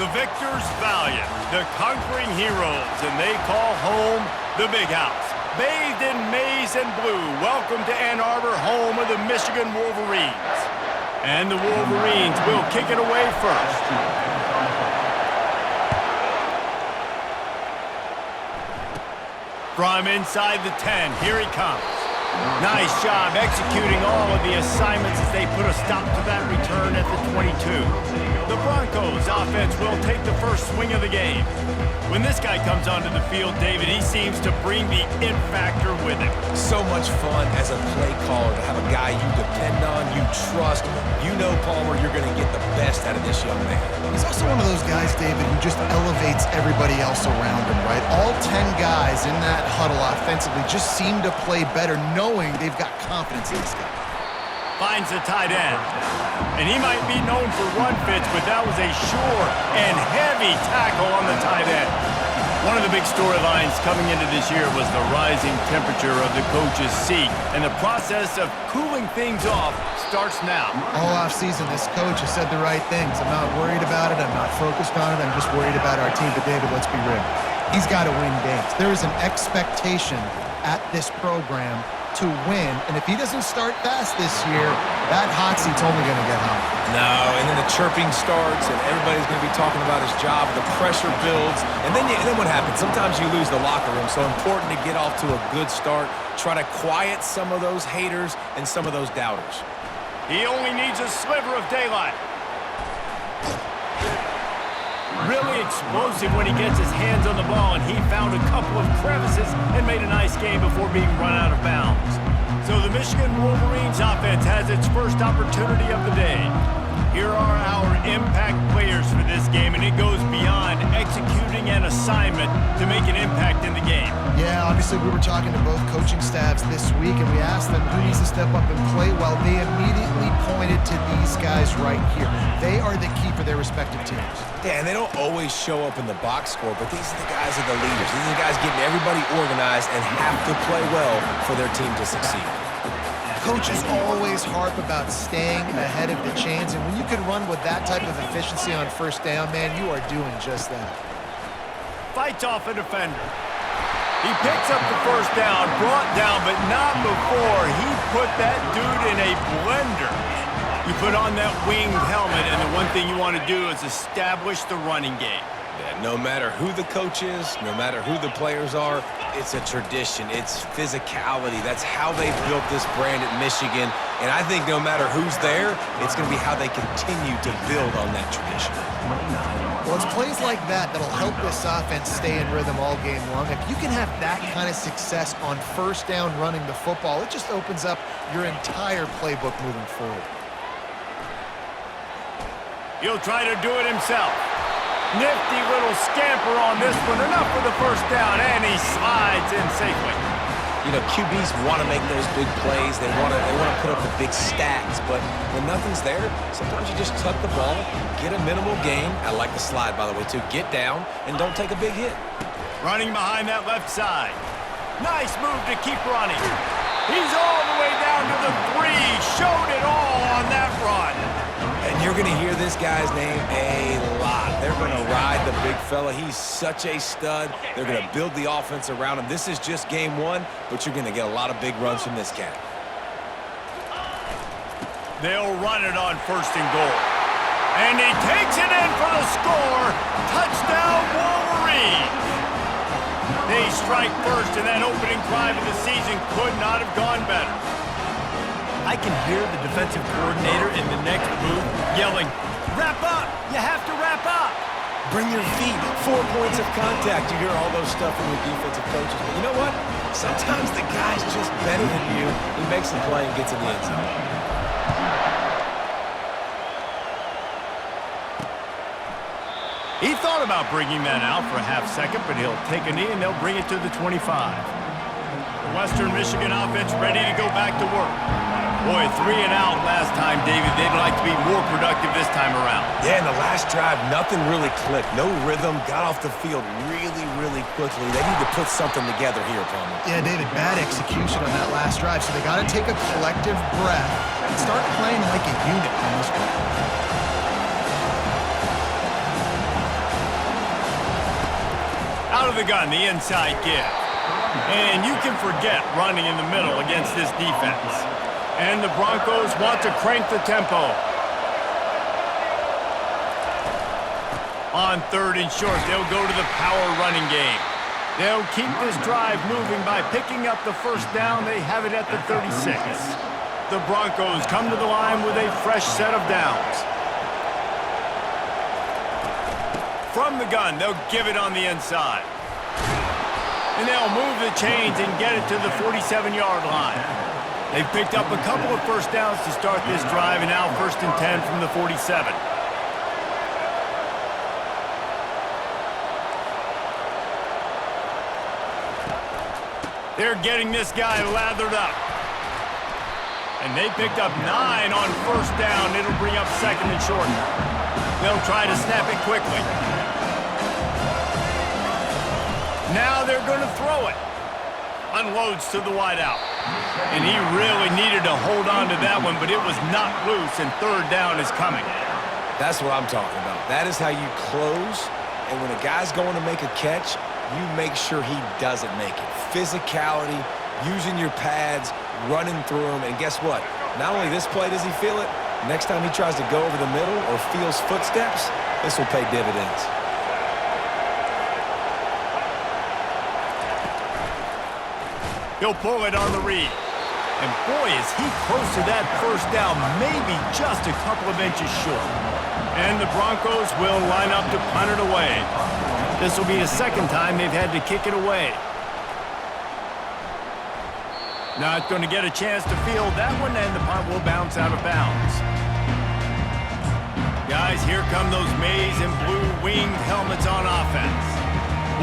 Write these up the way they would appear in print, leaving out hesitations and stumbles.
The victors valiant, the conquering heroes, and they call home the Big House. Bathed in maize and blue, welcome to Ann Arbor, home of the Michigan Wolverines. And the Wolverines will kick it away first. From inside the 10, here he comes. Nice job executing all of the assignments as they put a stop to that return at the 22. The Broncos offense will take the first swing of the game. When this guy comes onto the field, David, he seems to bring the it factor with him. So much fun as a play caller to have a guy you depend on, you trust. You know, Palmer, you're going to get the best out of this young man. He's also one of those guys, David, who just elevates everybody else around him, right? All 10 guys in that huddle offensively just seem to play better knowing they've got confidence in this guy. Finds the tight end. And he might be known for run fits, but that was a sure and heavy tackle on the tight end. One of the big storylines coming into this year was the rising temperature of the coach's seat, and the process of cooling things off starts now. All offseason, this coach has said the right things. I'm not worried about it. I'm not focused on it. I'm just worried about our team. But, David, let's be real. He's got to win games. There is an expectation at this program to win, and if he doesn't start fast this year, that hot seat's only going to get hot. No, and then the chirping starts, and everybody's going to be talking about his job. The pressure builds, and then what happens? Sometimes you lose the locker room, so important to get off to a good start. Try to quiet some of those haters and some of those doubters. He only needs a sliver of daylight. Really explosive when he gets his hands on the ball, and he found a couple of crevices and made a nice game before being run out of bounds. So the Michigan Wolverines offense has its first opportunity of the day. Here are our impact players for this game, and it goes beyond executing an assignment to make an impact in the game. Yeah, obviously we were talking to both coaching staffs this week, and we asked them who needs to step up and play well. They immediately pointed to these guys right here. They are the key for their respective teams. Yeah, and they don't always show up in the box score, but these are the guys that are the leaders. These are the guys getting everybody organized and have to play well for their team to succeed. Coaches always harp about staying ahead of the chains, and when you can run with that type of efficiency on first down, man, you are doing just that. Fights off a defender. He picks up the first down, brought down, but not before he put that dude in a blender. You put on that winged helmet, and the one thing you want to do is establish the running game. No matter who the coach is, no matter who the players are, it's a tradition. It's physicality. That's how they built this brand at Michigan. And I think no matter who's there, it's going to be how they continue to build on that tradition. Well, it's plays like that that'll help this offense stay in rhythm all game long. If you can have that kind of success on first down running the football, it just opens up your entire playbook moving forward. He'll try to do it himself. Nifty little scamper on this one. Enough for the first down, and he slides in safely. You know, QBs want to make those big plays. They want to put up the big stats. But when nothing's there, sometimes you just tuck the ball, get a minimal gain. I like the slide, by the way, too. Get down and don't take a big hit. Running behind that left side. Nice move to keep running. He's all the way down to the 3. Showed it all on that run. And you're going to hear this guy's name a lot. They're going to ride the big fella. He's such a stud. They're going to build the offense around him. This is just game one, but you're going to get a lot of big runs from this cat. They'll run it on first and goal. And he takes it in for the score. Touchdown, Wolverines. They strike first, and that opening drive of the season could not have gone better. I can hear the defensive coordinator in the next booth yelling, "Wrap up! You have to wrap up!" Bring your feet. 4 points of contact. You hear all those stuff from your defensive coaches. But you know what? Sometimes the guy's just better than you. He makes the play and gets in the end zone. He thought about bringing that out for a half second, but he'll take a knee and they'll bring it to the 25. The Western Michigan offense ready to go back to work. Boy, 3 and out last time, David. They'd like to be more productive this time around. Yeah, in the last drive, nothing really clicked. No rhythm. Got off the field really, really quickly. They need to put something together here, Palmer. Yeah, David, bad execution on that last drive, so they got to take a collective breath and start playing like a unit on this one. Out of the gun, the inside give. And you can forget running in the middle against this defense. And the Broncos want to crank the tempo. On 3rd and short, they'll go to the power running game. They'll keep this drive moving by picking up the first down. They have it at the 36. The Broncos come to the line with a fresh set of downs. From the gun, they'll give it on the inside. And they'll move the chains and get it to the 47-yard line. They've picked up a couple of first downs to start this drive, and now 1st and 10 from the 47. They're getting this guy lathered up. And they picked up 9 on 1st down. It'll bring up 2nd and short. They'll try to snap it quickly. Now they're going to throw it. Unloads to the wideout. And he really needed to hold on to that one, but it was not loose, and 3rd down is coming. That's what I'm talking about. That is how you close, and when a guy's going to make a catch, you make sure he doesn't make it. Physicality, using your pads, running through them, and guess what? Not only this play does he feel it, next time he tries to go over the middle or feels footsteps, this will pay dividends. He'll pull it on the read. And boy, is he close to that first down, maybe just a couple of inches short. And the Broncos will line up to punt it away. This will be the 2nd time they've had to kick it away. Not going to get a chance to field that one, and the punt will bounce out of bounds. Guys, here come those maize and blue winged helmets on offense.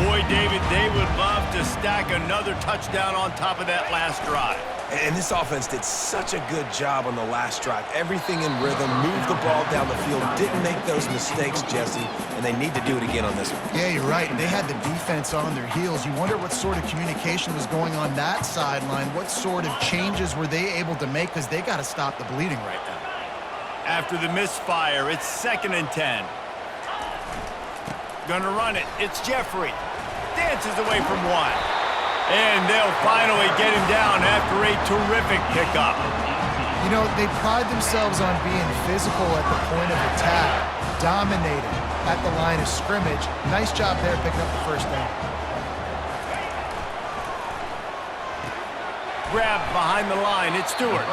Boy, David, they would love to stack another touchdown on top of that last drive. And this offense did such a good job on the last drive. Everything in rhythm, moved the ball down the field, didn't make those mistakes, Jesse, and they need to do it again on this one. Yeah, you're right. They had the defense on their heels. You wonder what sort of communication was going on that sideline. What sort of changes were they able to make, because they got to stop the bleeding right now. After the misfire, it's 2nd and 10. Gonna run it. It's Jeffrey. Dances away from one. And they'll finally get him down after a terrific pickup. You know, they pride themselves on being physical at the point of attack, dominating at the line of scrimmage. Nice job there picking up the first down. Grab behind the line. It's Stewart.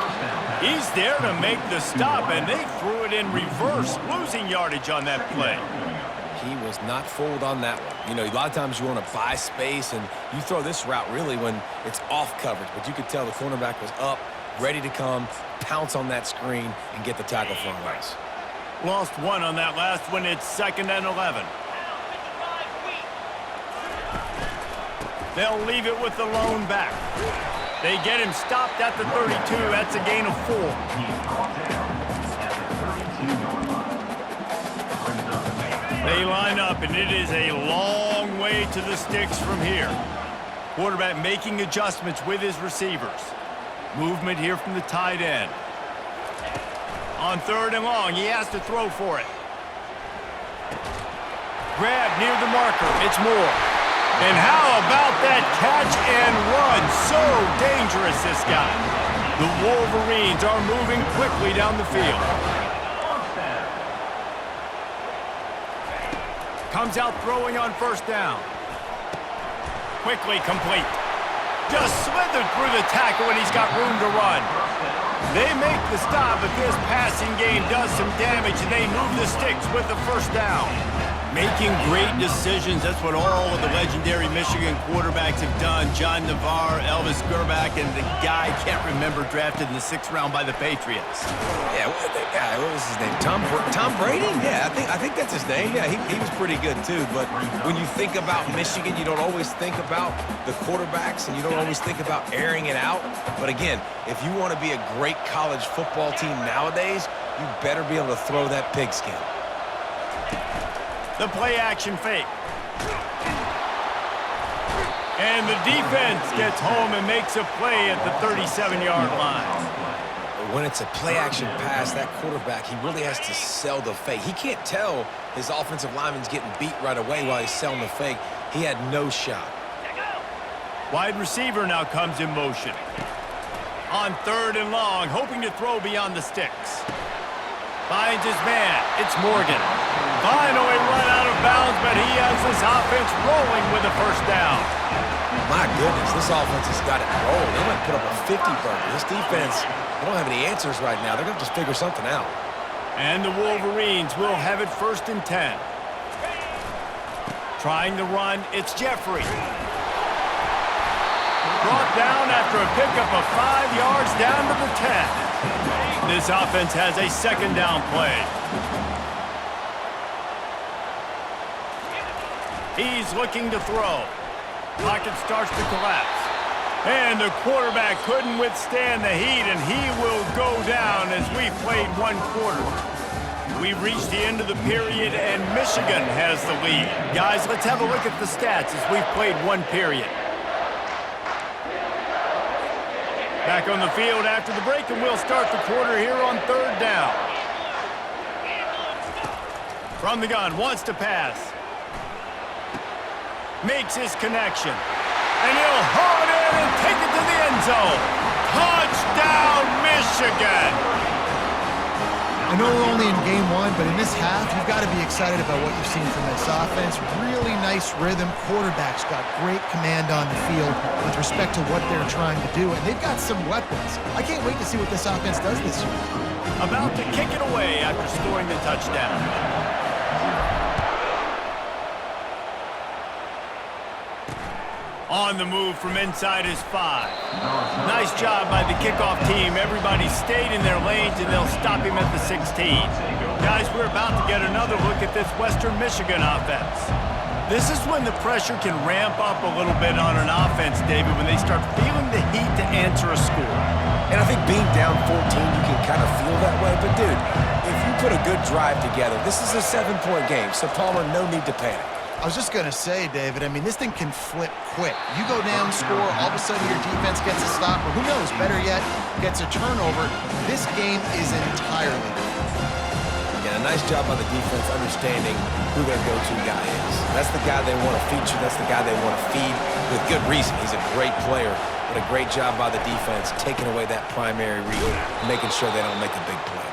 He's there to make the stop, and they threw it in reverse, losing yardage on that play. He was not fooled on that one. You know, a lot of times you want to buy space, and you throw this route really when it's off coverage. But you could tell the cornerback was up, ready to come, pounce on that screen, and get the tackle for him. Nice. Lost 1 on that last one. It's 2nd and 11. They'll leave it with the lone back. They get him stopped at the 32. That's a gain of 4. They line up, and it is a long way to the sticks from here. Quarterback making adjustments with his receivers. Movement here from the tight end. On 3rd and long, he has to throw for it. Grab near the marker. It's Moore. And how about that catch and run? So dangerous, this guy. The Wolverines are moving quickly down the field. Comes out throwing on 1st down. Quickly complete. Just slithered through the tackle, and he's got room to run. They make the stop, but this passing game does some damage, and they move the sticks with the 1st down. Making great decisions. That's what all of the legendary Michigan quarterbacks have done. John Navarre, Elvis Grbac, and the guy, can't remember, drafted in the 6th round by the Patriots. Yeah, that guy, what was his name? Tom Brady? Yeah, I think that's his name. Yeah, he was pretty good too. But when you think about Michigan, you don't always think about the quarterbacks, and you don't always think about airing it out. But again, if you want to be a great college football team nowadays, you better be able to throw that pigskin. The play-action fake. And the defense gets home and makes a play at the 37-yard line. When it's a play-action pass, that quarterback, he really has to sell the fake. He can't tell his offensive lineman's getting beat right away while he's selling the fake. He had no shot. Wide receiver now comes in motion. On 3rd and long, hoping to throw beyond the sticks. Finds his man. It's Morgan. Finally run out of bounds, but he has this offense rolling with a first down. My goodness, this offense has got it rolling. They might put up a 50-burger. This defense, they don't have any answers right now. They're going to just figure something out. And the Wolverines will have it 1st and 10. Trying to run, it's Jeffrey. Brought down after a pickup of 5 yards down to the 10. This offense has a 2nd down play. He's looking to throw. Pocket starts to collapse. And the quarterback couldn't withstand the heat, and he will go down as we've played 1 quarter. We've reached the end of the period, and Michigan has the lead. Guys, let's have a look at the stats as we've played 1 period. Back on the field after the break, and we'll start the quarter here on 3rd down. From the gun, wants to pass. Makes his connection. And he'll haul it in and take it to the end zone. Touchdown, Michigan! I know we're only in game 1, but in this half, you've got to be excited about what you've seen from this offense. Really nice rhythm. Quarterback's got great command on the field with respect to what they're trying to do, and they've got some weapons. I can't wait to see what this offense does this year. About to kick it away after scoring the touchdown. On the move from inside his 5. Nice job by the kickoff team. Everybody stayed in their lanes, and they'll stop him at the 16. Guys, we're about to get another look at this Western Michigan offense. This is when the pressure can ramp up a little bit on an offense, David, when they start feeling the heat to answer a score. And I think being down 14, you can kind of feel that way. But, dude, if you put a good drive together, this is a 7-point game, so Palmer, no need to panic. I was just going to say, David, I mean, this thing can flip quick. You go down, score, all of a sudden your defense gets a stop, or who knows, better yet, gets a turnover. This game is entirely different. Yeah, a nice job by the defense understanding who their go-to guy is. That's the guy they want to feature. That's the guy they want to feed with good reason. He's a great player, but a great job by the defense taking away that primary read, making sure they don't make a big play.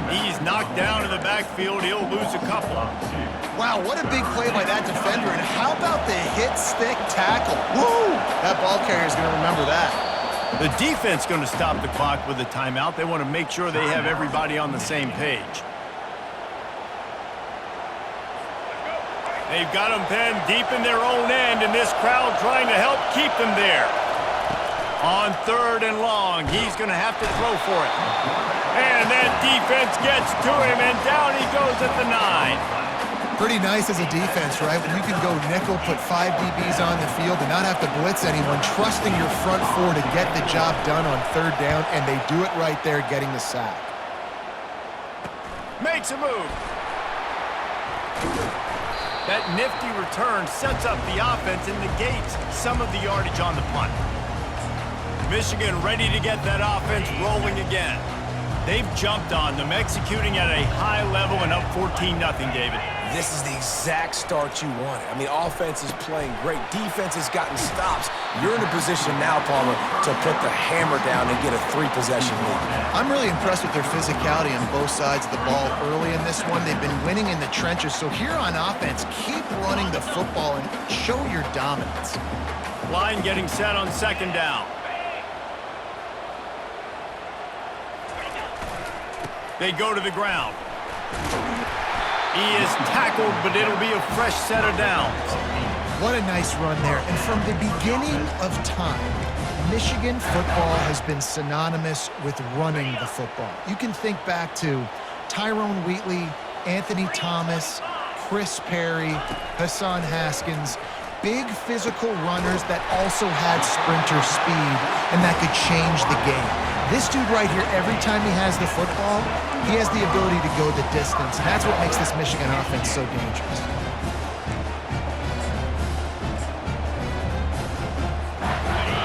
He's knocked down in the backfield. He'll lose a couple. Wow, what a big play by that defender. And how about the hit-stick tackle? Woo! That ball carrier's going to remember that. The defense going to stop the clock with a timeout. They want to make sure they have everybody on the same page. They've got them pinned deep in their own end, and this crowd trying to help keep them there. On 3rd and long, he's going to have to throw for it. And that defense gets to him, and down he goes at the 9. Pretty nice as a defense, right? When you can go nickel, put 5 DBs on the field and not have to blitz anyone, trusting your front 4 to get the job done on 3rd down, and they do it right there, getting the sack. Makes a move. That nifty return sets up the offense and negates some of the yardage on the punt. Michigan ready to get that offense rolling again. They've jumped on them, executing at a high level and up 14-0, David. This is the exact start you wanted. I mean, offense is playing great. Defense has gotten stops. You're in a position now, Palmer, to put the hammer down and get a 3-possession lead. I'm really impressed with their physicality on both sides of the ball early in this one. They've been winning in the trenches. So here on offense, keep running the football and show your dominance. Line getting set on 2nd down. They go to the ground. He is tackled, but it'll be a fresh set of downs. What a nice run there. And from the beginning of time, Michigan football has been synonymous with running the football. You can think back to Tyrone Wheatley, Anthony Thomas, Chris Perry, Hassan Haskins, big physical runners that also had sprinter speed and that could change the game. This dude right here, every time he has the football, he has the ability to go the distance, and that's what makes this Michigan offense so dangerous.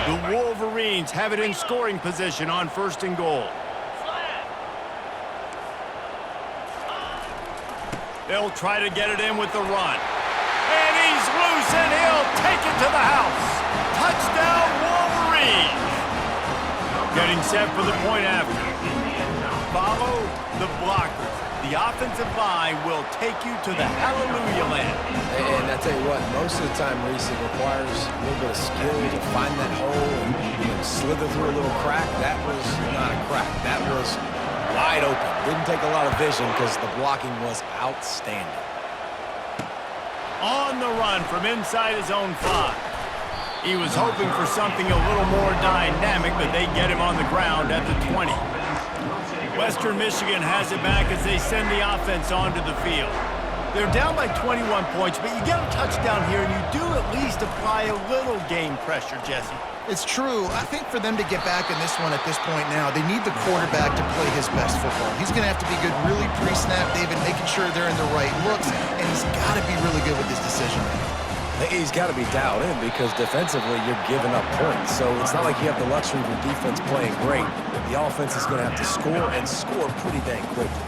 The Wolverines have it in scoring position on 1st and goal. They'll try to get it in with the run. And he's loose, and he'll take it to the house. Touchdown, Wolverines. Getting set for the point after. Follow the blockers. The offensive line will take you to the hallelujah land. And I tell you what, most of the time, Reese, it requires a little bit of skill to find that hole and slither through a little crack. That was not a crack. That was wide open. Didn't take a lot of vision because the blocking was outstanding. On the run from inside his own 5. He was hoping for something a little more dynamic, but they get him on the ground at the 20. Western Michigan has it back as they send the offense onto the field. They're down by 21 points, but you get a touchdown here, and you do at least apply a little game pressure, Jesse. It's true. I think for them to get back in this one at this point now, they need the quarterback to play his best football. He's going to have to be good really pre-snap, David, making sure they're in the right looks, and he's got to be really good with his decision-making. He's got to be dialed in because defensively you're giving up points. So it's not like you have the luxury of your defense playing great. The offense is going to have to score and score pretty dang quickly.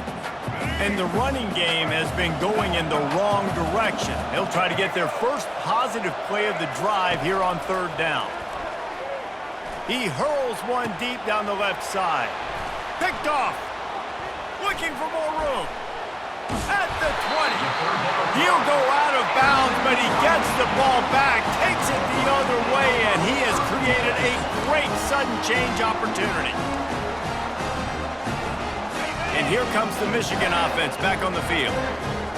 And the running game has been going in the wrong direction. They'll try to get their first positive play of the drive here on 3rd down. He hurls one deep down the left side. Picked off. Looking for more room. At the 20. He'll go out of bounds, but he gets the ball back, takes it the other way, and he has created a great sudden change opportunity. And here comes the Michigan offense back on the field.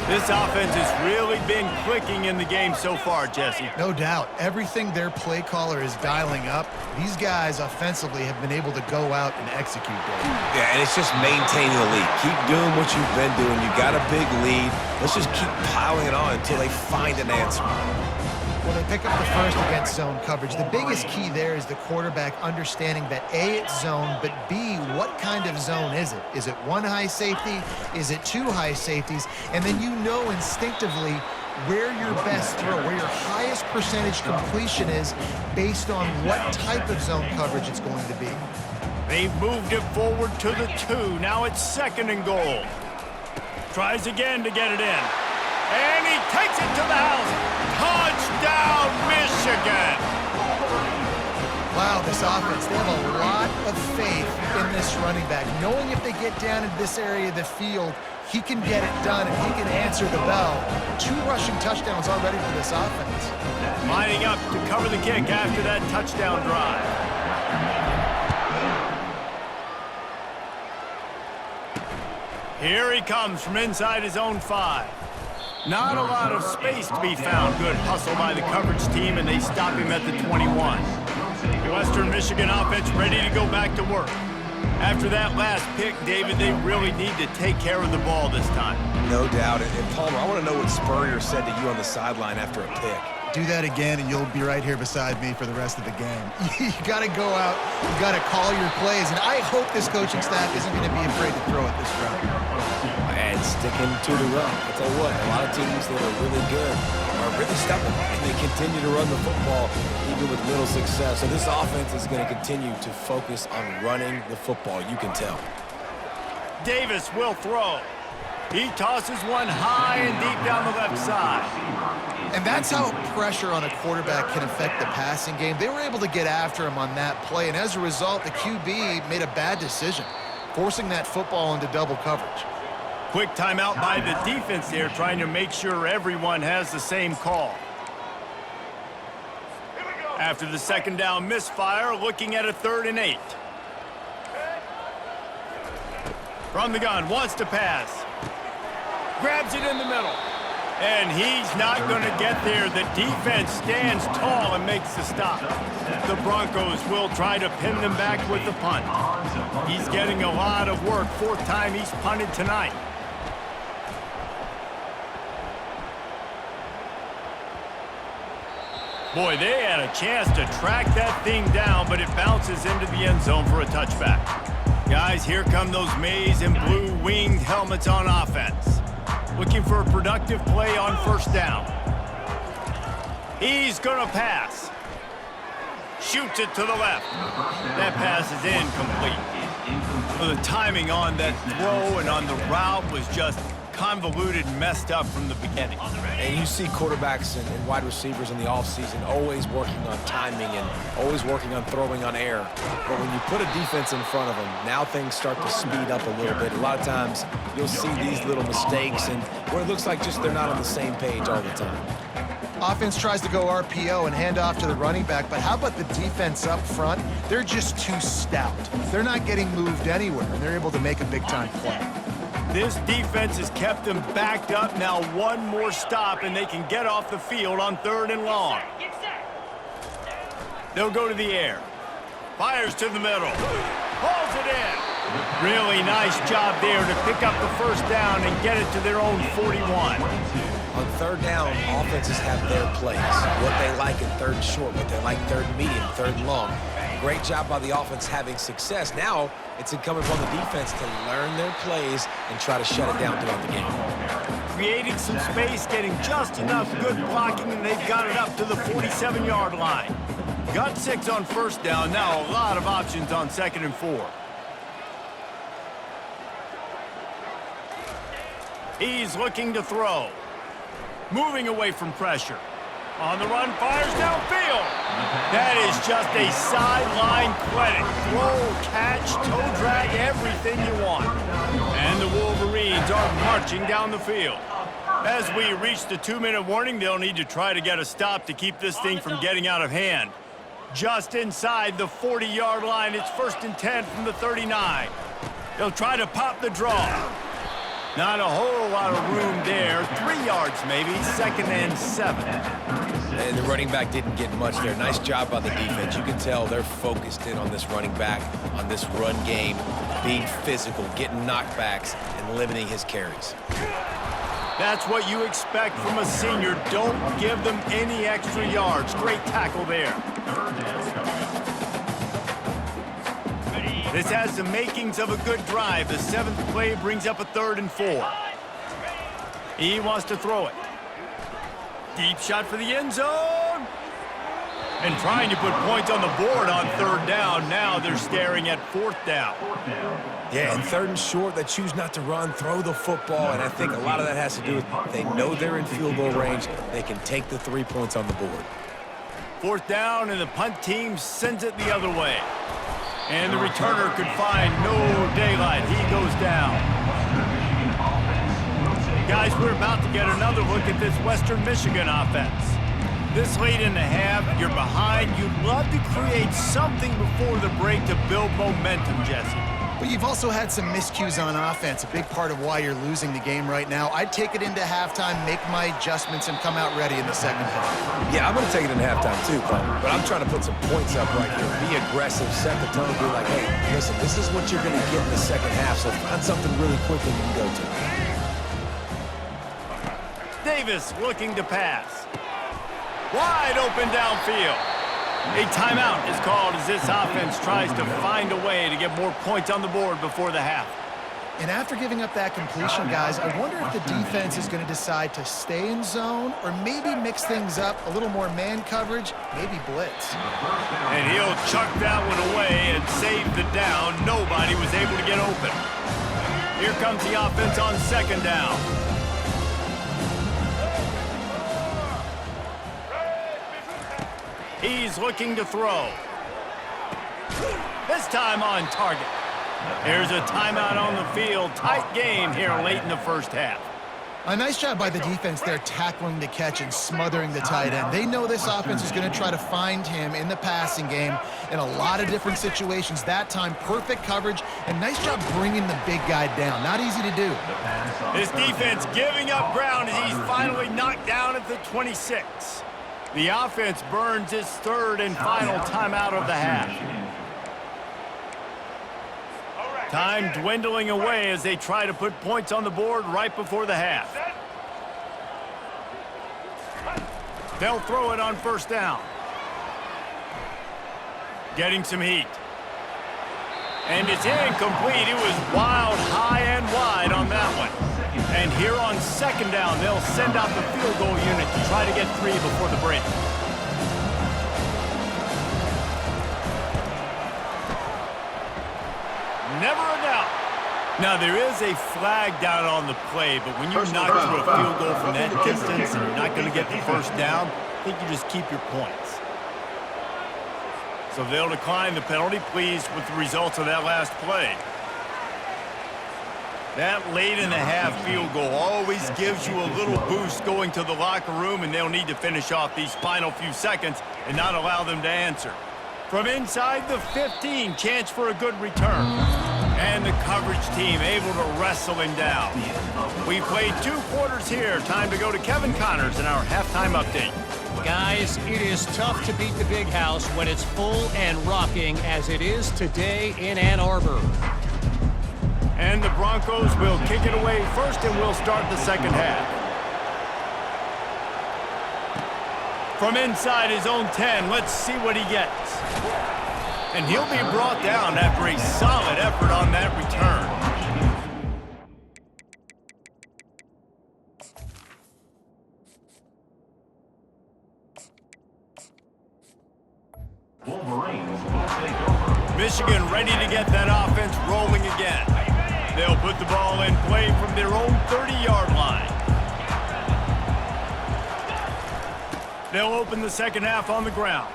This offense has really been clicking in the game so far, Jesse. No doubt. Everything their play caller is dialing up, these guys offensively have been able to go out and execute that. Yeah, and it's just maintaining the lead. Keep doing what you've been doing. You got a big lead. Let's just keep piling it on until they find an answer. Well, they pick up the first against zone coverage. The biggest key there is the quarterback understanding that A, it's zone, but B, what kind of zone is it? Is it one high safety? Is it two high safeties? And then you know instinctively where your best throw, where your highest percentage completion is based on what type of zone coverage it's going to be. They've moved it forward to the 2. Now it's 2nd and goal. Tries again to get it in. And he takes it to the house. Touchdown, Michigan! Wow, this offense, they have a lot of faith in this running back. Knowing if they get down in this area of the field, he can get it done and he can answer the bell. 2 rushing touchdowns already for this offense. Lining up to cover the kick after that touchdown drive. Here he comes from inside his own 5. Not a lot of space to be found. Good hustle by the coverage team, and they stop him at the 21. The Western Michigan offense ready to go back to work. After that last pick, David, they really need to take care of the ball this time. No doubt. And Palmer, I want to know what Spurrier said to you on the sideline after a pick. Do that again, and you'll be right here beside me for the rest of the game. You got to go out. You got to call your plays, and I hope this coaching staff isn't going to be afraid to throw it this round. And sticking to the run. I tell you what, a lot of teams that are really good are really stubborn, and they continue to run the football even with little success. So this offense is going to continue to focus on running the football. You can tell. Davis will throw. He tosses one high and deep down the left side. And that's how pressure on a quarterback can affect the passing game. They were able to get after him on that play, and as a result, the QB made a bad decision, forcing that football into double coverage. Quick timeout by the defense there, trying to make sure everyone has the same call. After the 2nd down misfire, looking at a 3rd and 8. From the gun, wants to pass. Grabs it in the middle. And he's not going to get there. The defense stands tall and makes the stop. The Broncos will try to pin them back with the punt. He's getting a lot of work. 4th time he's punted tonight. Boy, they had a chance to track that thing down, but it bounces into the end zone for a touchback. Guys, here come those maize and blue winged helmets on offense. Looking for a productive play on 1st down. He's going to pass. Shoots it to the left. That pass is incomplete. Well, the timing on that throw and on the route was just convoluted and messed up from the beginning. And you see quarterbacks and wide receivers in the offseason always working on timing and always working on throwing on air. But when you put a defense in front of them, now things start to speed up a little bit. A lot of times you'll see these little mistakes and where it looks like just they're not on the same page all the time. Offense tries to go RPO and hand off to the running back, but how about the defense up front? They're just too stout. They're not getting moved anywhere, and they're able to make a big-time play. This defense has kept them backed up. Now one more stop, and they can get off the field on 3rd and long. They'll go to the air. Fires to the middle. Hauls it in. Really nice job there to pick up the first down and get it to their own 41. On 3rd down, offenses have their plays, what they like in 3rd and short, what they like 3rd and medium, 3rd and long. Great job by the offense having success. Now it's incumbent upon the defense to learn their plays and try to shut it down throughout the game. Creating some space, getting just enough good blocking, and they've got it up to the 47-yard line. Got 6 on 1st down. Now a lot of options on 2nd and 4. He's looking to throw. Moving away from pressure. On the run, fires downfield. That is just a sideline credit. Throw, catch, toe drag, everything you want. And the Wolverines are marching down the field. As we reach the 2-minute warning, they'll need to try to get a stop to keep this thing from getting out of hand. Just inside the 40-yard line, it's 1st and 10 from the 39. They'll try to pop the draw. Not a whole lot of room there. 3 yards maybe, 2nd and 7. And the running back didn't get much there. Nice job by the defense. You can tell they're focused in on this running back, on this run game, being physical, getting knockbacks, and limiting his carries. That's what you expect from a senior. Don't give them any extra yards. Great tackle there. This has the makings of a good drive. The 7th play brings up a 3rd and 4. He wants to throw it. Deep shot for the end zone. And trying to put points on the board on 3rd down. Now they're staring at 4th down. Yeah, and 3rd and short, they choose not to run, throw the football, and I think a lot of that has to do with they know they're in field goal range. They can take the 3 points on the board. 4th down, and the punt team sends it the other way. And the returner could find no daylight. He goes down. Guys, we're about to get another look at this Western Michigan offense. This late in the half, you're behind. You'd love to create something before the break to build momentum, Jesse. But you've also had some miscues on offense, a big part of why you're losing the game right now. I'd take it into halftime, make my adjustments, and come out ready in the 2nd half. Yeah, I'm going to take it in halftime too, but I'm trying to put some points up right here. Be aggressive, set the tone, be like, hey, listen, this is what you're going to get in the 2nd half, so find something really quick that you can go to. Davis looking to pass. Wide open downfield. A timeout is called as this offense tries to find a way to get more points on the board before the half. And after giving up that completion, guys, I wonder if the defense is going to decide to stay in zone or maybe mix things up, a little more man coverage, maybe blitz. And he'll chuck that one away and save the down. Nobody was able to get open. Here comes the offense on 2nd down. He's looking to throw. This time on target. There's a timeout on the field. Tight game here late in the 1st half. A nice job by the defense there tackling the catch and smothering the tight end. They know this offense is going to try to find him in the passing game in a lot of different situations. That time, perfect coverage, and nice job bringing the big guy down. Not easy to do. This defense giving up ground as he's finally knocked down at the 26. The offense burns its 3rd and final timeout of the half. Time dwindling away as they try to put points on the board right before the half. They'll throw it on 1st down. Getting some heat. And it's incomplete. It was wild, high and wide on that one. And here on 2nd down, they'll send out the field goal unit to try to get 3 before the break. Never a doubt. Now, there is a flag down on the play, but when you knock through a field goal from that distance and you're not going to get the first down, I think you just keep your points. So they'll decline the penalty, pleased with the results of that last play. That late-in-the-half field goal always gives you a little boost going to the locker room, and they'll need to finish off these final few seconds and not allow them to answer. From inside the 15, chance for a good return. And the coverage team able to wrestle him down. We played 2 quarters here. Time to go to Kevin Connors in our halftime update. Guys, it is tough to beat the big house when it's full and rocking as it is today in Ann Arbor. And the Broncos will kick it away first, and we'll start the second half. From inside his own 10, let's see what he gets. And he'll be brought down after a solid effort on that return. Michigan ready to get that offense rolling again. They'll put the ball in play from their own 30-yard line. They'll open the second half on the ground.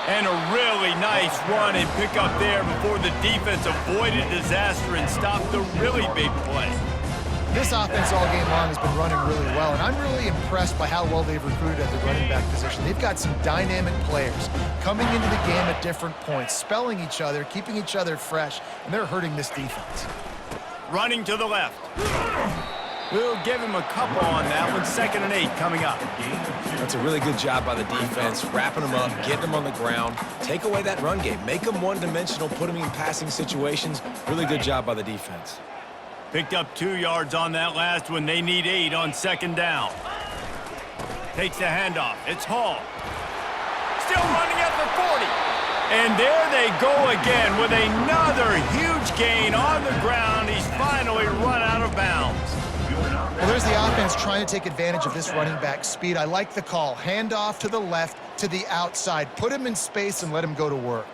And a really nice run and pick up there before the defense avoided disaster and stopped the really big play. This offense all game long has been running really well, and I'm really impressed by how well they've recruited at the running back position. They've got some dynamic players coming into the game at different points, spelling each other, keeping each other fresh, and they're hurting this defense. Running to the left. We'll give him a couple on that one. 2nd and 8 coming up. That's a really good job by the defense, wrapping them up, getting them on the ground. Take away that run game. Make them one-dimensional, put them in passing situations. Really good job by the defense. Picked up 2 yards on that last one. They need 8 on 2nd down. Takes the handoff. It's Hall. Still running at the 40. And there they go again with another huge gain on the ground. He's finally run out of bounds. Well, there's the offense trying to take advantage of this running back speed. I like the call. Hand off to the left, to the outside. Put him in space and let him go to work.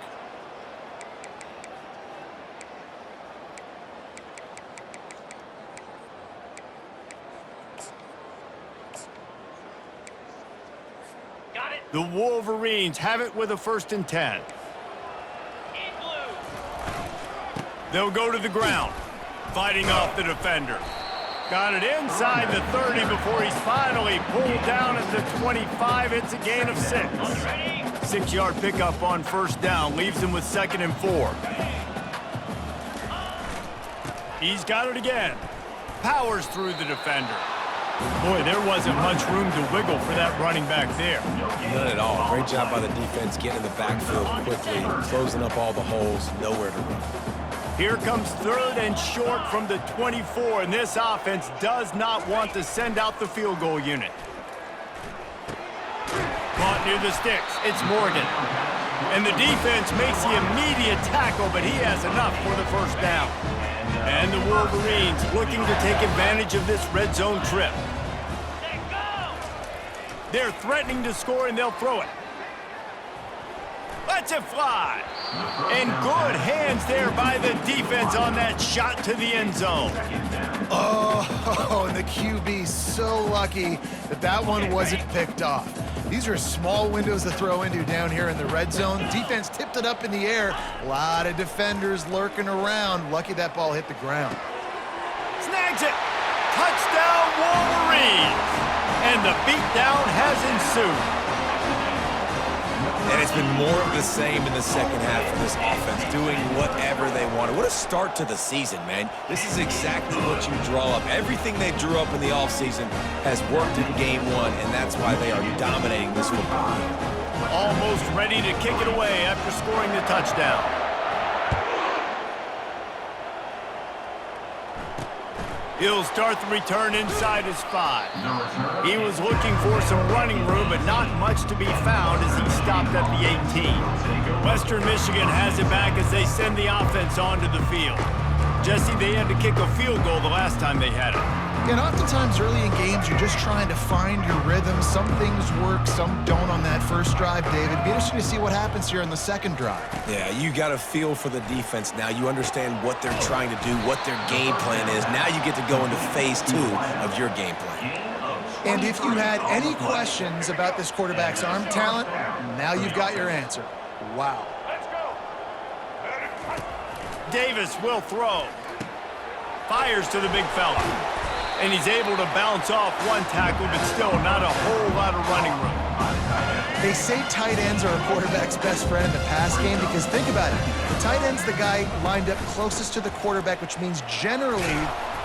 The Wolverines have it with a 1st and 10. They'll go to the ground, fighting off the defender. Got it inside the 30 before he's finally pulled down at the 25. It's a gain of 6. 6-yard pickup on 1st down, leaves him with 2nd and 4. He's got it again. Powers through the defender. Boy, there wasn't much room to wiggle for that running back there. None at all. Great job by the defense getting in the backfield quickly, closing up all the holes, nowhere to run. Here comes 3rd and short from the 24, and this offense does not want to send out the field goal unit. Caught near the sticks. It's Morgan. And the defense makes the immediate tackle, but he has enough for the 1st down. And the Wolverines looking to take advantage of this red zone trip. They're threatening to score, and they'll throw it. Lets it fly. And good hands there by the defense on that shot to the end zone. Oh, and the QB so lucky that that one wasn't picked off. These are small windows to throw into down here in the red zone. Defense tipped it up in the air. A lot of defenders lurking around. Lucky that ball hit the ground. Snags it. Touchdown, Wolverines. And the beatdown has ensued. And it's been more of the same in the second half for this offense, doing whatever they wanted. What a start to the season, man. This is exactly what you draw up. Everything they drew up in the offseason has worked in game 1, and that's why they are dominating this football game. Almost ready to kick it away after scoring the touchdown. He'll start the return inside his 5. He was looking for some running room, but not much to be found as he stopped at the 18. Western Michigan has it back as they send the offense onto the field. Jesse, they had to kick a field goal the last time they had it. And oftentimes early in games, you're just trying to find your rhythm, Some things work, some don't on that first drive, David. Be interesting to see what happens here in the second drive. Yeah, you got a feel for the defense now. You understand what they're trying to do, what their game plan is. Now you get to go into phase 2 of your game plan. And if you had any questions about this quarterback's arm talent, now you've got your answer. Wow. Davis will throw. Fires to the big fella. And he's able to bounce off one tackle, but still not a whole lot of running room. They say tight ends are a quarterback's best friend in the pass game because think about it. The tight end's the guy lined up closest to the quarterback, which means generally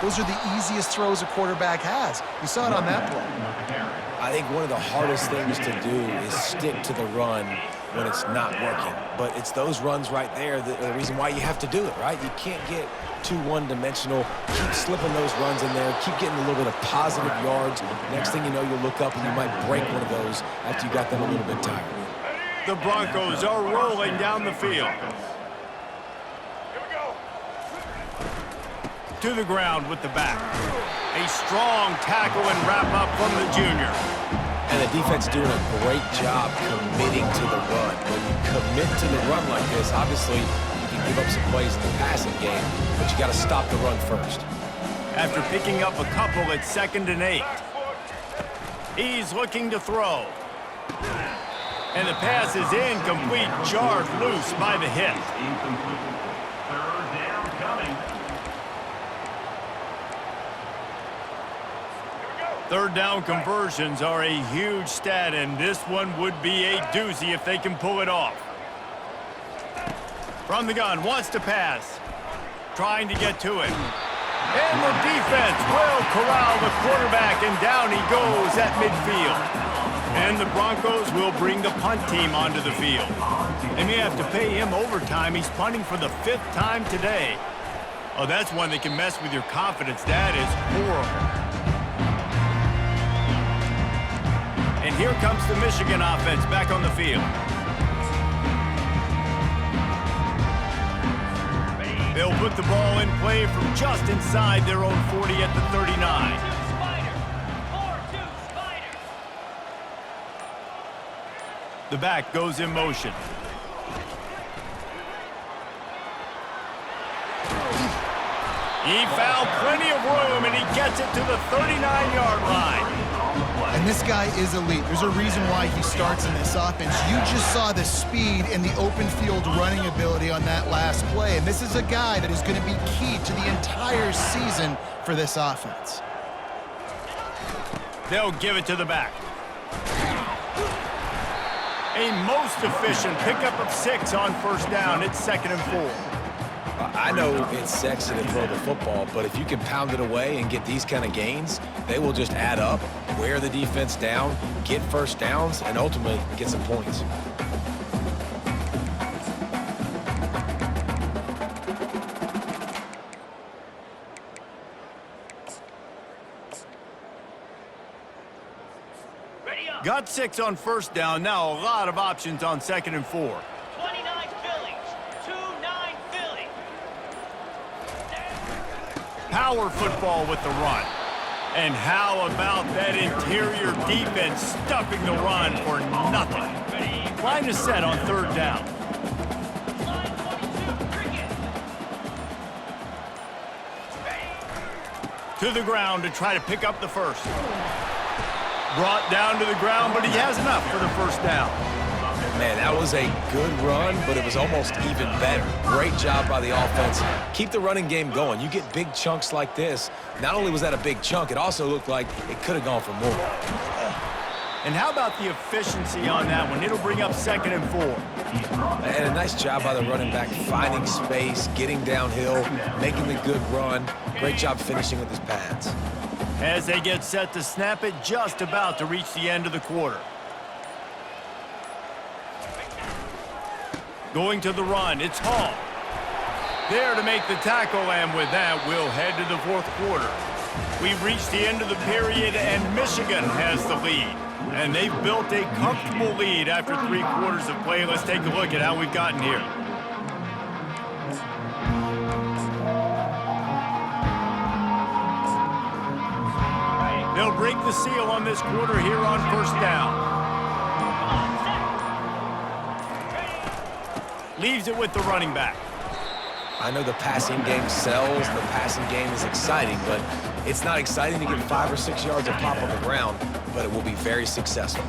those are the easiest throws a quarterback has. You saw it on that play. I think one of the hardest things to do is stick to the run when it's not working. But it's those runs right there that are the reason why you have to do it, right? You can't get too one-dimensional. Keep slipping those runs in there. Keep getting a little bit of positive yards. Next thing you know, you'll look up and you might break one of those after you got them a little bit tired. The Broncos are rolling down the field. To the ground with the back. A strong tackle and wrap up from the junior. And the defense doing a great job committing to the run. When you commit to the run like this, obviously you can give up some plays in the passing game, but you got to stop the run first. After picking up a couple at 2nd and 8. He's looking to throw. And the pass is incomplete, jarred loose by the hit. Third down conversions are a huge stat, and this one would be a doozy if they can pull it off. From the gun, wants to pass. Trying to get to it. And the defense will corral the quarterback, and down he goes at midfield. And the Broncos will bring the punt team onto the field. They may have to pay him overtime. He's punting for the 5th time today. Oh, that's one that can mess with your confidence. That is horrible. And here comes the Michigan offense back on the field. They'll put the ball in play from just inside their own 40 at the 39. The back goes in motion. He found plenty of room, and he gets it to the 39-yard line. And this guy is elite. There's a reason why he starts in this offense. You just saw the speed and the open field running ability on that last play. And this is a guy that is going to be key to the entire season for this offense. They'll give it to the back. A most efficient pickup of 6 on first down. It's 2nd and 4. I know it's sexy to throw the football, but if you can pound it away and get these kind of gains, they will just add up, wear the defense down, get first downs, and ultimately get some points. Got 6 on first down. Now a lot of options on 2nd and 4. 29 Phillies, 2-9 Philly. Power football with the run. And how about that interior defense stuffing the run for nothing? Line is set on 3rd down. Line 22, cricket. To the ground to try to pick up the first. Brought down to the ground, but he has enough for the first down. Man, that was a good run, but it was almost even better. Great job by the offense. Keep the running game going. You get big chunks like this. Not only was that a big chunk, it also looked like it could have gone for more. And how about the efficiency on that one? It'll bring up 2nd and 4. And a nice job by the running back, finding space, getting downhill, making the good run. Great job finishing with his pads. As they get set to snap it, just about to reach the end of the quarter. Going to the run, it's Hall. There to make the tackle, and with that, we'll head to the 4th quarter. We've reached the end of the period, and Michigan has the lead. And they've built a comfortable lead after 3 quarters of play. Let's take a look at how we've gotten here. They'll break the seal on this quarter here on first down. Leaves it with the running back. I know the passing game sells, the passing game is exciting, but it's not exciting to get 5 or 6 yards of pop on the ground, but it will be very successful.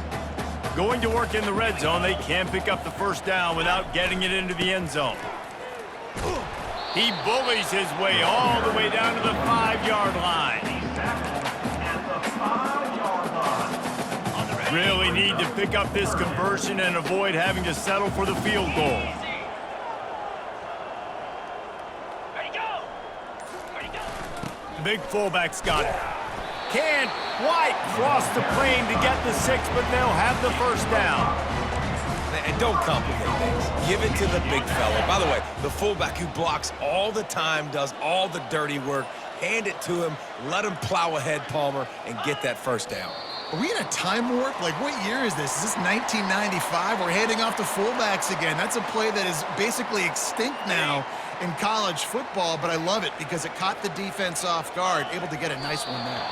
Going to work in the red zone, they can pick up the first down without getting it into the end zone. He bullies his way all the way down to the 5-yard line. Really need to pick up this conversion and avoid having to settle for the field goal. The big fullback's got it. Can't quite cross the plane to get the 6, but they'll have the first down. And don't complicate things. Give it to the big fella. By the way, the fullback who blocks all the time, does all the dirty work. Hand it to him, let him plow ahead, Palmer, and get that first down. Are we in a time warp? Like, what year is this? Is this 1995? We're handing off to fullbacks again. That's a play that is basically extinct now in college football, but I love it because it caught the defense off guard, able to get a nice one there.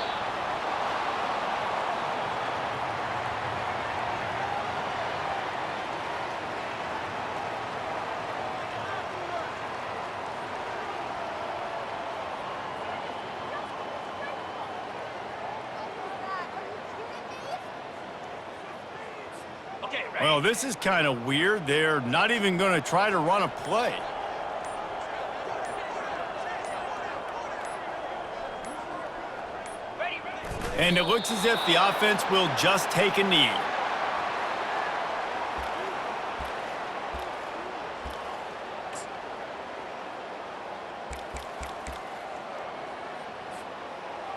Well, this is kind of weird. They're not even going to try to run a play. And it looks as if the offense will just take a knee.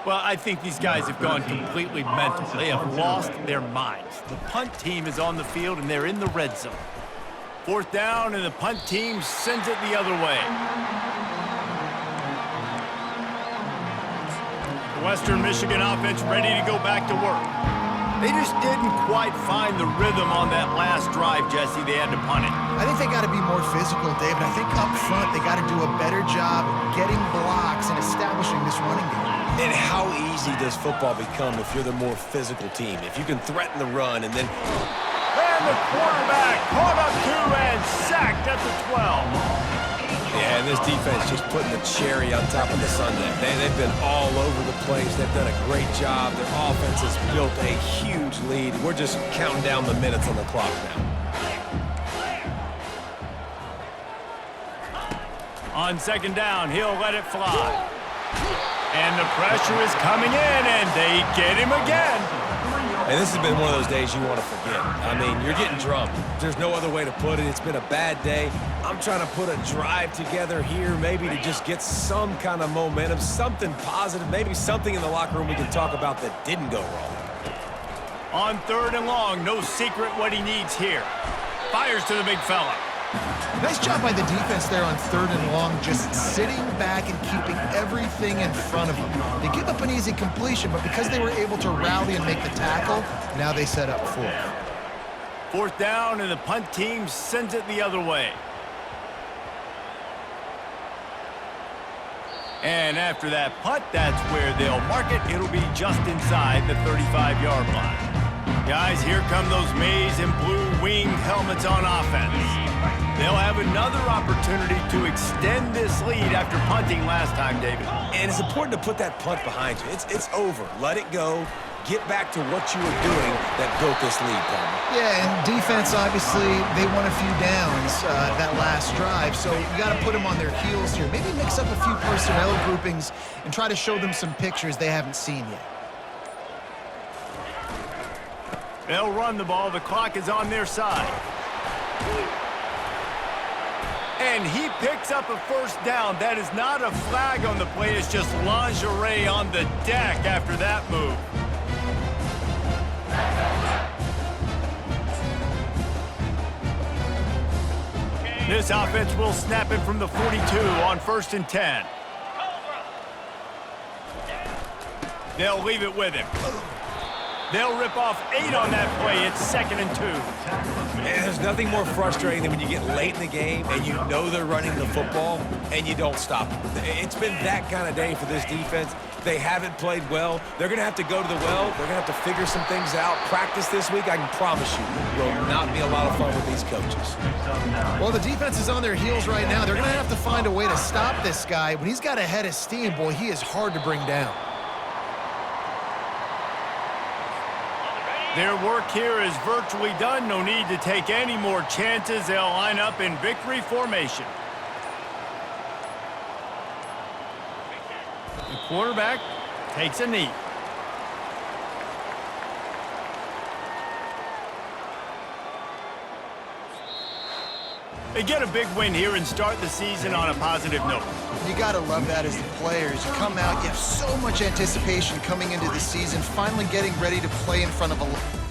Well, I think these guys have gone completely mental. They have lost their minds. The punt team is on the field, and they're in the red zone. Fourth down, and the punt team sends it the other way. The Western Michigan offense ready to go back to work. They just didn't quite find the rhythm on that last drive, Jesse. They had to punt it. I think they got to be more physical, David. I think up front they got to do a better job getting blocks and establishing this running game. And how easy does football become if you're the more physical team? If you can threaten the run and then... And the quarterback caught up to and sacked at the 12. Yeah, and this defense just putting the cherry on top of the sundae. They've been all over the place. They've done a great job. Their offense has built a huge lead. We're just counting down the minutes on the clock now. On second down, he'll let it fly. And the pressure is coming in, and they get him again. And this has been one of those days you want to forget. I mean, you're getting drummed. There's no other way to put it. It's been a bad day. I'm trying to put a drive together here, maybe to just get some kind of momentum, something positive, maybe something in the locker room we can talk about that didn't go wrong. On third and long, no secret what he needs here. Fires to the big fella. Nice job by the defense there on third and long, just sitting back and keeping everything in front of them. They give up an easy completion, but because they were able to rally and make the tackle, now they set up fourth. Fourth down, and the punt team sends it the other way. And after that punt, that's where they'll mark it. It'll be just inside the 35-yard line. Guys, here come those maize and blue winged helmets on offense. They'll have another opportunity to extend this lead after punting last time, David. And it's important to put that punt behind you. It's over. Let it go. Get back to what you were doing that built this lead, Palmer. Yeah, and defense, obviously, they won a few downs that last drive, so you got to put them on their heels here. Maybe mix up a few personnel groupings and try to show them some pictures they haven't seen yet. They'll run the ball. The clock is on their side. And he picks up a first down. That is not a flag on the play. It's just lingerie on the deck after that move. This offense will snap it from the 42 on 1st and 10. They'll leave it with him. They'll rip off 8 on that play. It's 2nd and 2. And there's nothing more frustrating than when you get late in the game and you know they're running the football and you don't stop them. It's been that kind of day for this defense. They haven't played well. They're going to have to go to the well. They're going to have to figure some things out. Practice this week, I can promise you, will not be a lot of fun with these coaches. Well, the defense is on their heels right now. They're going to have to find a way to stop this guy. When he's got a head of steam, boy, he is hard to bring down. Their work here is virtually done. No need to take any more chances. They'll line up in victory formation. The quarterback takes a knee. They get a big win here and start the season on a positive note. You got to love that as the players. You come out, you have so much anticipation coming into the season, finally getting ready to play in front of a